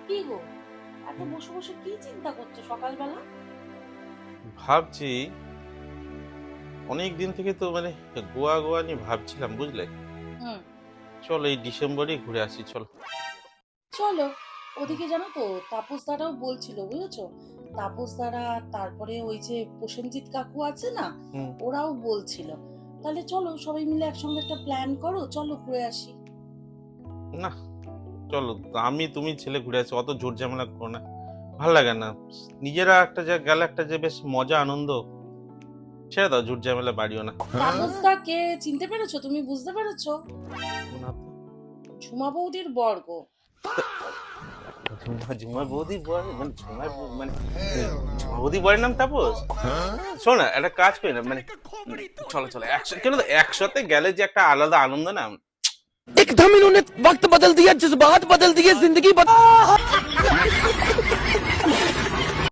কি গো, এত বসে বসে কি চিন্তা করছো সকালবেলা? ভাবছি অনেক দিন থেকে তো গোয়া গোয়া নিয়ে ভাবছিলাম, বুঝলে। হুম। চলো এই ডিসেম্বরে ঘুরে আসি, চলো। চলো। ওদিকে জানো তো, তাপস দাদাও বলছিল, বুঝেছো? তাপস দাদা, তারপরে ওই যে প্রসেনজিৎ কাকু আছে না, হুম। ওরাও বলছিল। তাহলে চলো সবাই মিলে একসঙ্গে একটা প্ল্যান করো, চলো ঘুরে আসি। না, চলো। আমি তুমি ছেলে ঘুরে আসি, অত ঝুট ঝামেলা করো না, ভাল লাগে না। নিজেরা একটা যে গেলে একটা যে বেশ মজা আনন্দ, ছেড়ে দাও, ঝুট ঝামেলা বাড়িও না। তাপস দা কে চিনতে পেরেছো? তুমি বুঝতে পেরেছো? না তো। ঝুমা বৌদির বর্গ। ঝুমা বৌদি বর ঝুমা বৌদি বরের নাম তাপস। শোন না, একটা কাজ করি না, চলো চলো কেন, একসাথে গেলে যে একটা আলাদা আনন্দ না। एकदम इन्होंने वक्त बदल दिया, जज्बात बदल दिए, जिंदगी बदल